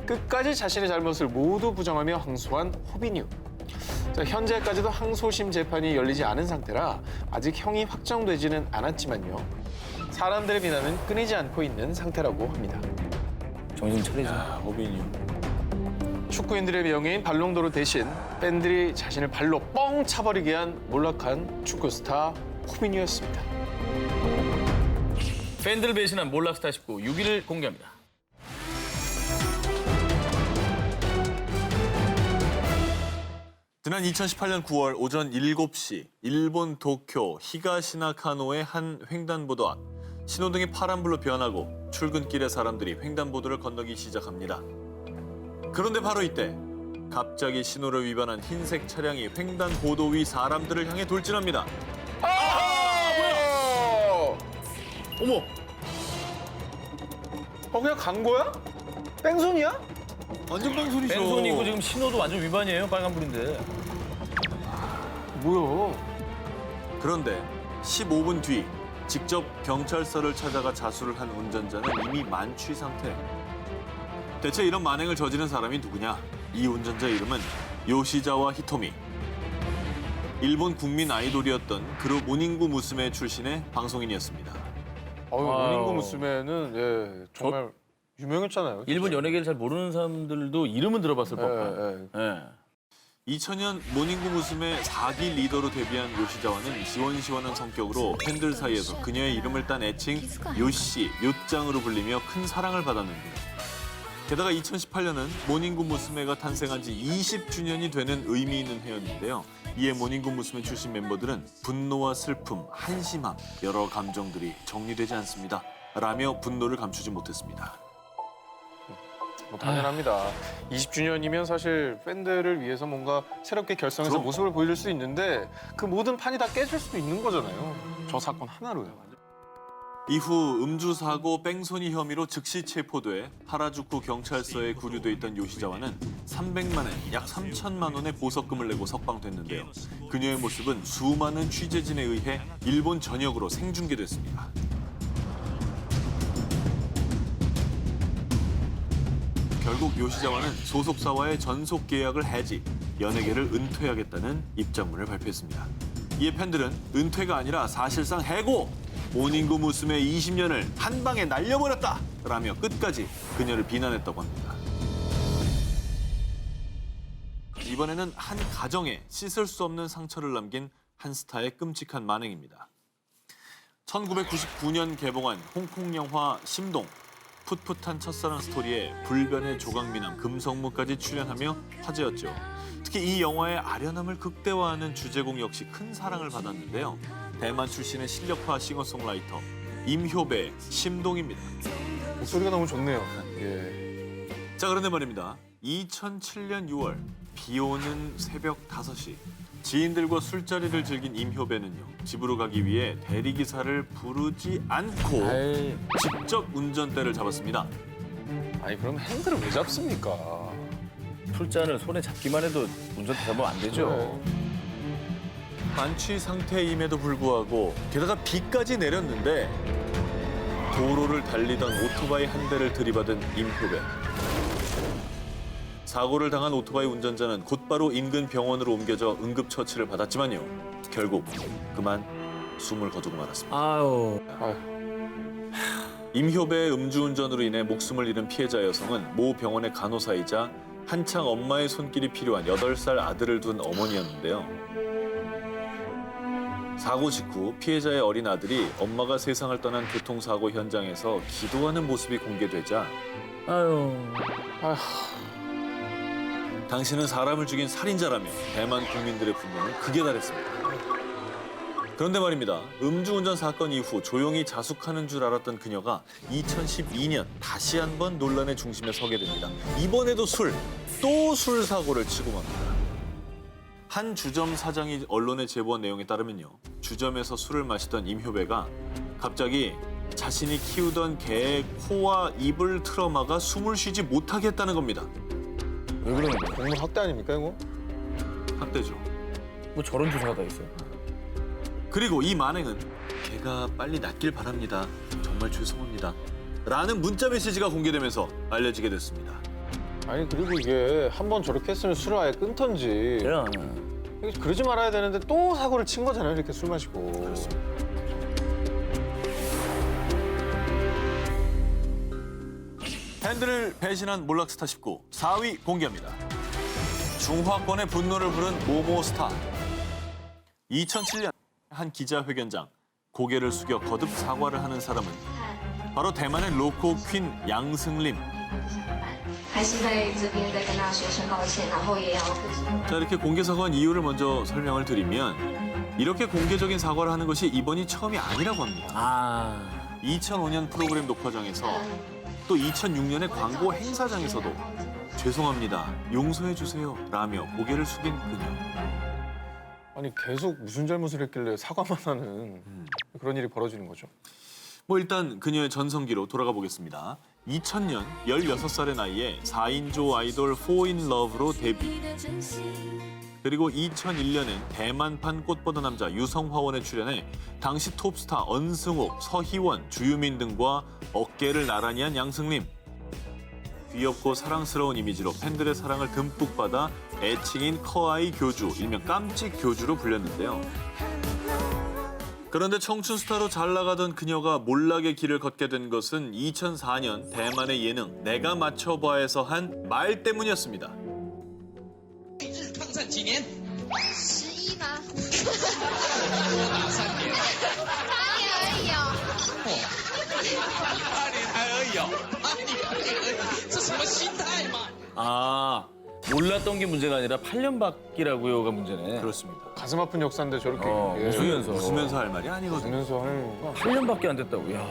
끝까지 자신의 잘못을 모두 부정하며 항소한 호비뉴. 자, 현재까지도 항소심 재판이 열리지 않은 상태라 아직 형이 확정되지는 않았지만요. 사람들의 비난은 끊이지 않고 있는 상태라고 합니다. 정신 차리자. 오비뉴. 축구인들의 명예인 발롱도르 대신 팬들이 자신을 발로 뻥 차버리게 한 몰락한 축구 스타 호비뉴였습니다. 팬들을 배신한 몰락스타 19 6위를 공개합니다. 지난 2018년 9월 오전 7시 일본 도쿄 히가시나카노의 한 횡단보도 앞 신호등이 파란불로 변하고 출근길의 사람들이 횡단보도를 건너기 시작합니다. 그런데 바로 이때 갑자기 신호를 위반한 흰색 차량이 횡단보도 위 사람들을 향해 돌진합니다. 어머! 그냥 간 거야? 뺑소니야? 완전 뺑소니죠. 뺑소니고 지금 신호도 완전 위반이에요. 빨간불인데. 뭐야? 그런데 15분 뒤 직접 경찰서를 찾아가 자수를 한 운전자는 이미 만취 상태. 대체 이런 만행을 저지른 사람이 누구냐? 이 운전자 이름은 요시자와 히토미. 일본 국민 아이돌이었던 그룹 모닝구 무스메 출신의 방송인이었습니다. 모닝구 무스메는 예, 정말 유명했잖아요. 일본 연예계를 잘 모르는 사람들도 이름은 들어봤을 법한. 예. 2000년 모닝구 무스메 4기 리더로 데뷔한 요시자와는 시원시원한 성격으로 팬들 사이에서 그녀의 이름을 딴 애칭 요시, 요짱으로 불리며 큰 사랑을 받았는데 게다가 2018년은 모닝굿 무스메가 탄생한 지 20주년이 되는 의미 있는 해였는데요. 이에 모닝굿 무스메 출신 멤버들은 분노와 슬픔, 한심함, 여러 감정들이 정리되지 않습니다. 라며 분노를 감추지 못했습니다. 뭐 당연합니다. 20주년이면 사실 팬들을 위해서 뭔가 새롭게 결성해서 그럼. 모습을 보여줄 수 있는데 그 모든 판이 다 깨질 수도 있는 거잖아요. 저 사건 하나로요. 이후 음주 사고 뺑소니 혐의로 즉시 체포돼 하라주쿠 경찰서에 구류돼 있던 요시자와는 300만 엔, 약 3천만 원의 보석금을 내고 석방됐는데요. 그녀의 모습은 수많은 취재진에 의해 일본 전역으로 생중계됐습니다. 결국 요시자와는 소속사와의 전속 계약을 해지, 연예계를 은퇴하겠다는 입장문을 발표했습니다. 이에 팬들은 은퇴가 아니라 사실상 해고! 모닝굿 무스메 20년을 한 방에 날려버렸다! 라며 끝까지 그녀를 비난했다고 합니다. 이번에는 한 가정에 씻을 수 없는 상처를 남긴 한 스타의 끔찍한 만행입니다. 1999년 개봉한 홍콩 영화 심동. 풋풋한 첫사랑 스토리에 불변의 조각미남 금성무까지 출연하며 화제였죠. 특히 이 영화의 아련함을 극대화하는 주제곡 역시 큰 사랑을 받았는데요. 대만 출신의 실력파 싱어송라이터 임효배의 심동입니다. 목소리가 너무 좋네요. 예. 자, 그런데 말입니다. 2007년 6월 비 오는 새벽 5시 지인들과 술자리를 즐긴 임효배는요. 집으로 가기 위해 대리기사를 부르지 않고 직접 운전대를 잡았습니다. 아니 그럼 핸들을 왜 잡습니까? 술잔을 손에 잡기만 해도 운전대 잡으면 안 되죠. 만취 상태임에도 불구하고 게다가 비까지 내렸는데 도로를 달리던 오토바이 한 대를 들이받은 임효배. 사고를 당한 오토바이 운전자는 곧바로 인근 병원으로 옮겨져 응급처치를 받았지만요. 결국 그만 숨을 거두고 말았습니다. 아유. 임효배의 음주운전으로 인해 목숨을 잃은 피해자 여성은 모 병원의 간호사이자 한창 엄마의 손길이 필요한 8살 아들을 둔 어머니였는데요. 사고 직후 피해자의 어린 아들이 엄마가 세상을 떠난 교통사고 현장에서 기도하는 모습이 공개되자 아유. 당신은 사람을 죽인 살인자라며 대만 국민들의 분노는 극에 달했습니다. 그런데 말입니다. 음주운전 사건 이후 조용히 자숙하는 줄 알았던 그녀가 2012년 다시 한번 논란의 중심에 서게 됩니다. 이번에도 또 술 사고를 치고 맙니다. 한 주점 사장이 언론에 제보한 내용에 따르면요. 주점에서 술을 마시던 임효배가 갑자기 자신이 키우던 개의 코와 입을 틀어막아 숨을 쉬지 못하게 했다는 겁니다. 왜 그러는 거예요? 동물 학대 아닙니까 이거? 학대죠. 뭐 저런 조사가 다 있어요. 그리고 이 만행은 개가 빨리 낫길 바랍니다. 정말 죄송합니다. 라는 문자 메시지가 공개되면서 알려지게 됐습니다. 아니 그리고 이게 한 번 저렇게 했으면 술을 아예 끊던지 그러지 말아야 되는데 또 사고를 친 거잖아요. 이렇게 술 마시고. 그렇습니다. 팬들을 배신한 몰락스타 19 4위 공개합니다. 중화권의 분노를 부른 모모스타. 2007년 한 기자회견장 고개를 숙여 거듭 사과를 하는 사람은 바로 대만의 로코 퀸 양승림. 자, 이렇게 공개 사과한 이유를 먼저 설명을 드리면 이렇게 공개적인 사과를 하는 것이 이번이 처음이 아니라고 합니다. 2005년 프로그램 녹화장에서 또 2006년의 광고 행사장에서도 죄송합니다, 용서해 주세요 라며 고개를 숙인 그녀. 아니 계속 무슨 잘못을 했길래 사과만 하는 그런 일이 벌어지는 거죠. 뭐 일단 그녀의 전성기로 돌아가 보겠습니다. 2000년 16살의 나이에 4인조 아이돌 4인러브로 데뷔. 그리고 2001년엔 대만판 꽃보다 남자 유성화원에 출연해 당시 톱스타 언승욱, 서희원, 주유민 등과 어깨를 나란히 한 양승림. 귀엽고 사랑스러운 이미지로 팬들의 사랑을 듬뿍 받아 애칭인 커아이 교주, 일명 깜찍 교주로 불렸는데요. 그런데 청춘 스타로 잘 나가던 그녀가 몰락의 길을 걷게 된 것은 2004년 대만의 예능 내가 맞춰봐에서 한 말 때문이었습니다. 抗战几年？11吗？3年。8年而已哦。8年还而已哦，8年而已，这什么戏 아, 몰랐던 게 문제가 아니라 8년 밖이라고요가 문제네. 그렇습니다. 가슴 아픈 역사인데 저렇게 예. 웃으면서 할 말이 아니거든요. 웃으면서 하는 8년밖에 안 됐다고. 야.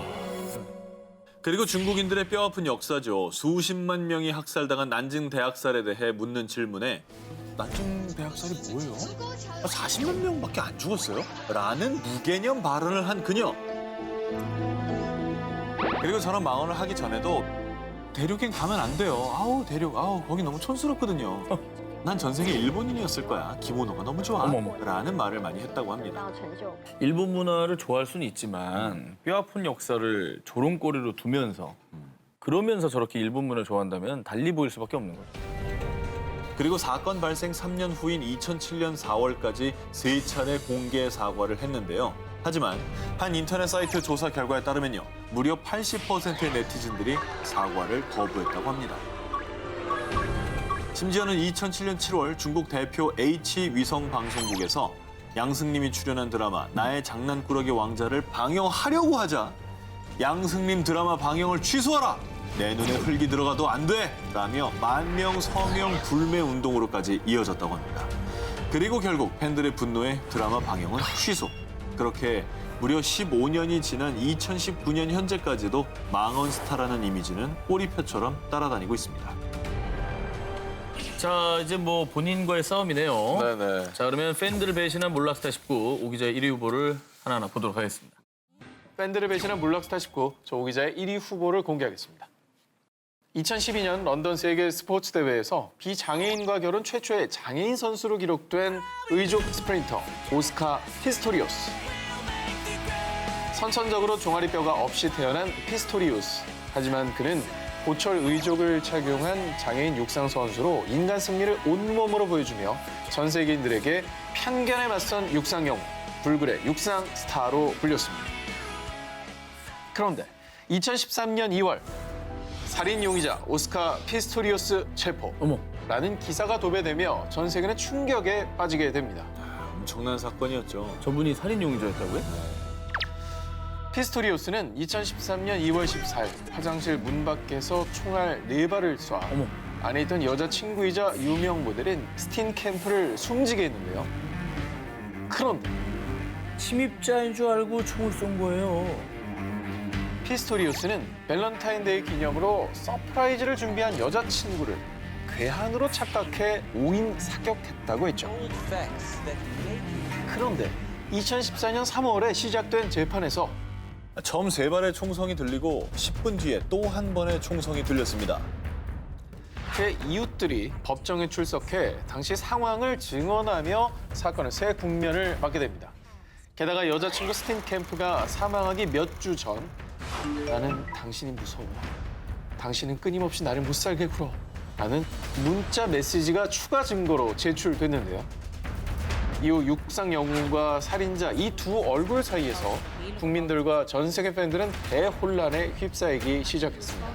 그리고 중국인들의 뼈아픈 역사죠. 수십만 명이 학살당한 난징 대학살에 대해 묻는 질문에 난징 대학살이 뭐예요? 40만 명밖에 안 죽었어요? 라는 무개념 발언을 한 그녀. 그리고 저런 망언을 하기 전에도 대륙엔 가면 안 돼요. 아우 대륙, 아우 거기 너무 촌스럽거든요. 난 전생에 일본인이었을 거야. 기모노가 너무 좋아. 어머머. 라는 말을 많이 했다고 합니다. 일본 문화를 좋아할 수는 있지만 뼈아픈 역사를 조롱거리로 두면서 그러면서 저렇게 일본 문화를 좋아한다면 달리 보일 수밖에 없는 거죠. 그리고 사건 발생 3년 후인 2007년 4월까지 3차례 공개 사과를 했는데요. 하지만 한 인터넷 사이트 조사 결과에 따르면요. 무려 80%의 네티즌들이 사과를 거부했다고 합니다. 심지어는 2007년 7월 중국 대표 H위성방송국에서 양승림이 출연한 드라마 나의 장난꾸러기 왕자를 방영하려고 하자 양승림 드라마 방영을 취소하라! 내 눈에 흙이 들어가도 안 돼! 라며 만명 서명 불매 운동으로까지 이어졌다고 합니다. 그리고 결국 팬들의 분노에 드라마 방영은 취소. 그렇게 무려 15년이 지난 2019년 현재까지도 망언 스타라는 이미지는 꼬리표처럼 따라다니고 있습니다. 자, 이제 뭐 본인과의 싸움이네요. 네네. 자, 그러면 팬들을 배신한 몰락스타 19 오 기자의 1위 후보를 하나하나 보도록 하겠습니다. 밴드를 배신한 몰락스타 19, 저 오 기자의 1위 후보를 공개하겠습니다. 2012년 런던 세계 스포츠 대회에서 비장애인과 결혼 최초의 장애인 선수로 기록된 의족 스프린터 오스카 피스토리오스. 선천적으로 종아리뼈가 없이 태어난 피스토리우스. 하지만 그는 보철 의족을 착용한 장애인 육상 선수로 인간 승리를 온몸으로 보여주며 전 세계인들에게 편견에 맞선 육상 영웅, 불굴의 육상 스타로 불렸습니다. 그런데 2013년 2월 살인 용의자 오스카 피스토리오스 체포라는 기사가 도배되며 전 세계는 충격에 빠지게 됩니다. 엄청난 사건이었죠. 저분이 살인 용의자였다고요? 피스토리오스는 2013년 2월 14일 화장실 문 밖에서 총알 4발을 쏴 안에 있던 여자친구이자 유명 모델인 스틴 캠프를 숨지게 했는데요. 그런데 침입자인 줄 알고 총을 쏜 거예요. 피스토리오스는 밸런타인데이 기념으로 서프라이즈를 준비한 여자친구를 괴한으로 착각해 5인 사격했다고 했죠. 그런데 2014년 3월에 시작된 재판에서 처음 3발의 총성이 들리고 10분 뒤에 또 한 번의 총성이 들렸습니다. 그의 이웃들이 법정에 출석해 당시 상황을 증언하며 사건의 새 국면을 맞게 됩니다. 게다가 여자친구 스틴 캠프가 사망하기 몇 주 전 나는 당신이 무서워. 당신은 끊임없이 나를 못 살게 굴어. 라는 문자 메시지가 추가 증거로 제출됐는데요. 이후 육상 영웅과 살인자 이 두 얼굴 사이에서 국민들과 전 세계 팬들은 대혼란에 휩싸이기 시작했습니다.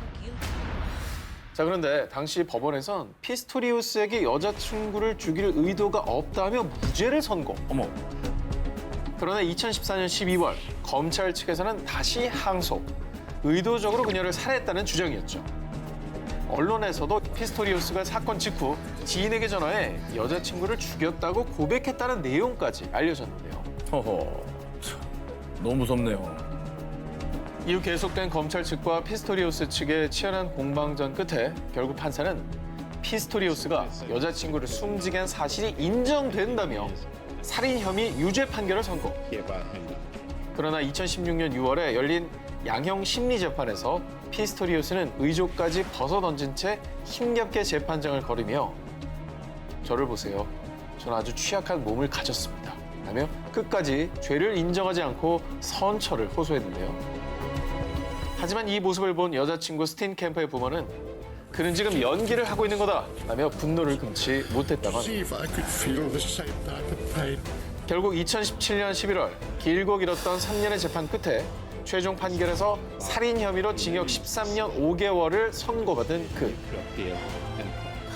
자, 그런데 당시 법원에선 피스토리우스에게 여자친구를 죽일 의도가 없다며 무죄를 선고. 그러나 2014년 12월 검찰 측에서는 다시 항소. 의도적으로 그녀를 살해했다는 주장이었죠. 언론에서도 피스토리우스가 사건 직후 지인에게 전화해 여자친구를 죽였다고 고백했다는 내용까지 알려졌는데요. 허허, 참, 너무 무섭네요. 이후 계속된 검찰 측과 피스토리우스 측의 치열한 공방전 끝에 결국 판사는 피스토리우스가 여자친구를 숨지게 한 사실이 인정된다며 살인 혐의 유죄 판결을 선고. 그러나 2016년 6월에 열린 양형 심리재판에서 피스토리우스는 의족까지 벗어던진 채 힘겹게 재판장을 걸으며 저를 보세요. 저는 아주 취약한 몸을 가졌습니다. 라며 끝까지 죄를 인정하지 않고 선처를 호소했는데요. 하지만 이 모습을 본 여자친구 스틴 캠퍼의 부모는 그는 지금 연기를 하고 있는 거다 라며 분노를 금치 못했다고 합니다. 결국 2017년 11월 길고 길었던 3년의 재판 끝에 최종 판결에서 살인 혐의로 징역 13년 5개월을 선고받은 그.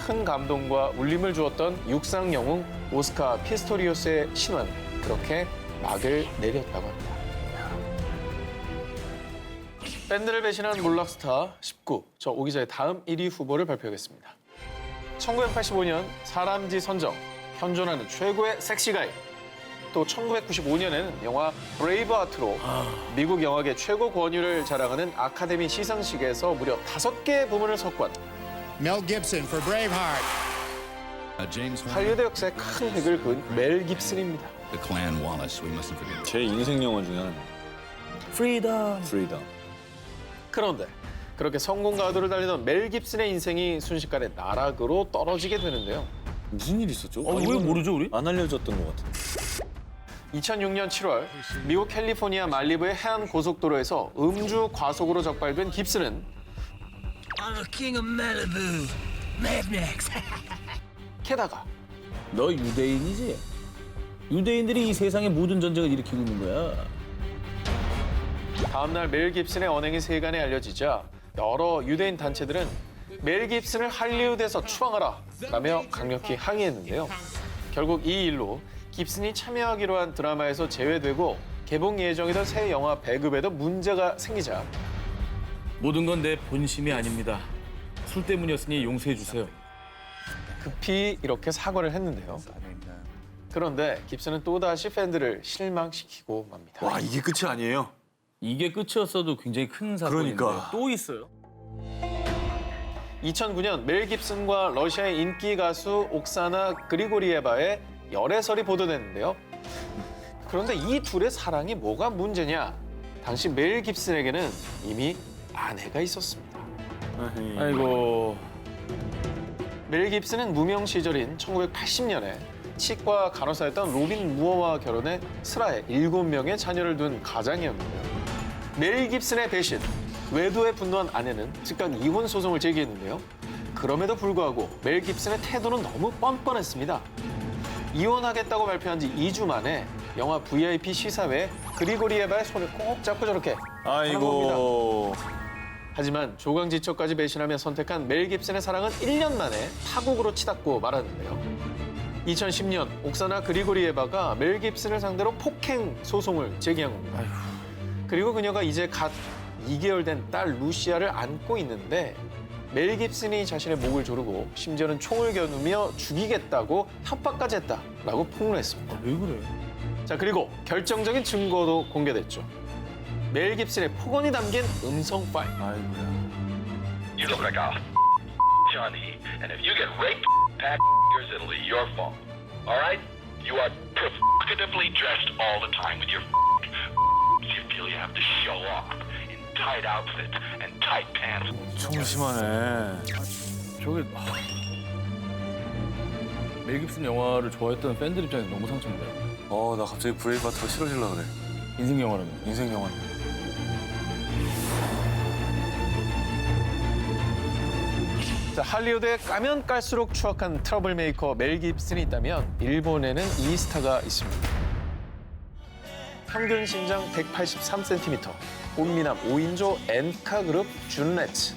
큰 감동과 울림을 주었던 육상 영웅 오스카 피스토리오스의 신화는 그렇게 막을 내렸다고 합니다. 밴드를 배신한 몰락스타 19. 저 오 기자의 다음 1위 후보를 발표하겠습니다. 1985년 사람지 선정, 현존하는 최고의 섹시가이. 또 1995년에는 영화 브레이브하트로 미국 영화계 최고 권위를 자랑하는 아카데미 시상식에서 무려 5개의 부문을 석권. Mel Gibson for Braveheart. 할리우드 역사에 큰 획을 그은 멜 깁슨입니다. 제 인생 영화 중에 하나. 프리덤. 프리덤. 그런데 그렇게 성공 가도를 달리던 멜 깁슨의 인생이 순식간에 나락으로 떨어지게 되는데요. 무슨 일이 있었죠? 왜 모르죠 우리? 안 알려졌던 것 같은데. 2006년 7월 미국 캘리포니아 말리부의 해안 고속도로에서 음주 과속으로 적발된 깁슨은 I'm a king of Malibu. Mad Max. 게다가 너 유대인이지? 유대인들이 이 세상의 모든 전쟁을 일으키고 있는 거야. 다음날 멜 깁슨의 언행이 세간에 알려지자 여러 유대인 단체들은 멜 깁슨을 할리우드에서 추방하라 라며 강력히 항의했는데요. 결국 이 일로 깁슨이 참여하기로 한 드라마에서 제외되고 개봉 예정이던 새 영화 배급에도 문제가 생기자 모든 건 내 본심이 아닙니다. 술 때문이었으니 용서해 주세요. 급히 이렇게 사과를 했는데요. 그런데 깁슨은 또다시 팬들을 실망시키고 맙니다. 와, 이게 끝이 아니에요. 이게 끝이었어도 굉장히 큰 사건인데 그러니까. 또 있어요. 2009년 멜 깁슨과 러시아의 인기 가수 옥사나 그리고리에바의 열애설이 보도됐는데요. 그런데 이 둘의 사랑이 뭐가 문제냐? 당시 멜 깁슨에게는 이미 아내가 있었습니다. 아이고. 멜 깁슨은 무명 시절인 1980년에 치과 간호사였던 로빈 무어와 결혼해 슬하에 7명의 자녀를 둔 가장이었는데요. 멜 깁슨의 배신, 외도에 분노한 아내는 즉각 이혼 소송을 제기했는데요. 그럼에도 불구하고 멜 깁슨의 태도는 너무 뻔뻔했습니다. 이혼하겠다고 발표한 지 2주 만에 영화 VIP 시사회에 그리고리에바의 손을 꼭 잡고 저렇게 하는 겁니다. 아이고. 하지만 조강지처까지 배신하며 선택한 멜 깁슨의 사랑은 1년 만에 파국으로 치닫고 말았는데요. 2010년 옥사나 그리고리에바가 멜 깁슨을 상대로 폭행 소송을 제기한 겁니다. 그리고 그녀가 이제 갓 2개월 된 딸 루시아를 안고 있는데 멜 깁슨이 자신의 목을 조르고 심지어는 총을 겨누며 죽이겠다고 협박까지 했다라고 폭로했습니다. 왜 그래? 자, 그리고 결정적인 증거도 공개됐죠. 멜 깁슨의 폭언이 담긴 음성 파일. 아이고야. You look like a Johnny, and if you get raped, years it'll be your fault. All right? You are provocatively dressed all the time with your you feel you have to show off in tight outfits and tight pants. 엄청 심하네. 저게 멜 깁슨 영화를 좋아했던 팬들 입장에서 너무 상처인데. 나 갑자기 브레이브하트가 싫어질라 그래. 인생 영화라면. 인생 영화. 자, 할리우드에 까면 깔수록 추악한 트러블 메이커 멜 깁슨이 있다면 일본에는 이 스타가 있습니다. 평균 신장 183cm, 꽃미남 5인조 엔카 그룹 준레츠.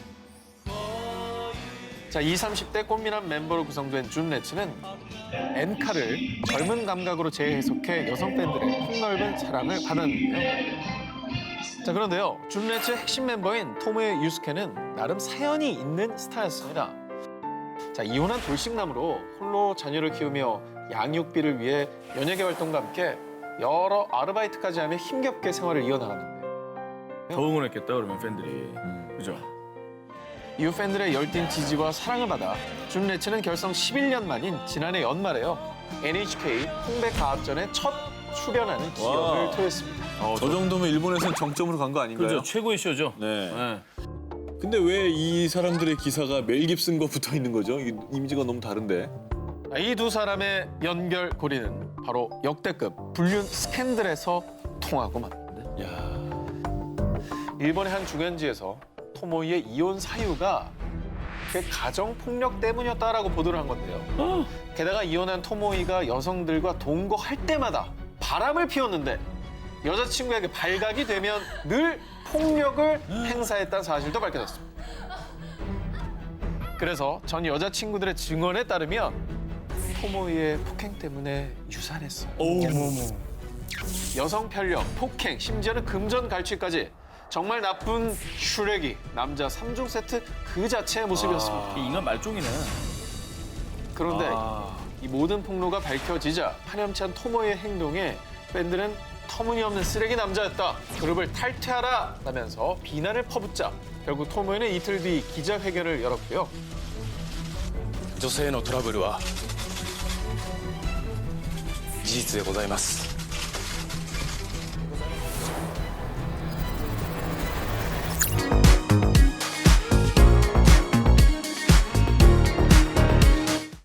자, 20, 30대 꽃미남 멤버로 구성된 준레츠는 엔카를 젊은 감각으로 재해석해 여성 팬들의 폭넓은 사랑을 받았는데요. 자, 그런데요, 준레츠의 핵심 멤버인 토모에 유스케는 나름 사연이 있는 스타였습니다. 자, 이혼한 돌싱남으로 홀로 자녀를 키우며 양육비를 위해 연예계 활동과 함께 여러 아르바이트까지 하며 힘겹게 생활을 이어나갔는데요. 더 응원했겠다 그러면 팬들이. 그죠? 이후 팬들의 열띤 지지와 사랑을 받아 준레츠는 결성 11년 만인 지난해 연말에요. NHK 홍대과학전에 첫 출연하는 기억을 와. 토했습니다. 저 정도면 일본에서는 정점으로 간 거 아닌가요? 그죠? 최고의 쇼죠. 네. 네. 근데 왜 이 사람들의 기사가 멜 깁슨과 붙어 있는 거죠? 이 이미지가 너무 다른데. 이 두 사람의 연결고리는 바로 역대급 불륜 스캔들에서 통하고 맙니다. 야. 일본의 한 주간지에서 토모이의 이혼 사유가 그 가정폭력 때문이었다라고 보도를 한 건데요. 게다가 이혼한 토모이가 여성들과 동거할 때마다 바람을 피웠는데 여자친구에게 발각이 되면 늘 폭력을 행사했다는 사실도 밝혀졌습니다. 그래서 전 여자친구들의 증언에 따르면 토모이의 폭행 때문에 유산했어요. 여성 편력, 폭행, 심지어는 금전 갈취까지 정말 나쁜 슈렉이 남자 3종 세트 그 자체의 모습이었습니다. 이 인간 말종이네. 그런데 이 모든 폭로가 밝혀지자 파렴치한 토모의 행동에 팬들은 터무니없는 쓰레기 남자였다. 그룹을 탈퇴하라 라면서 비난을 퍼붓자 결국 토모에는 이틀 뒤 기자회견을 열었고요. 女性のトラブルは事実でございます。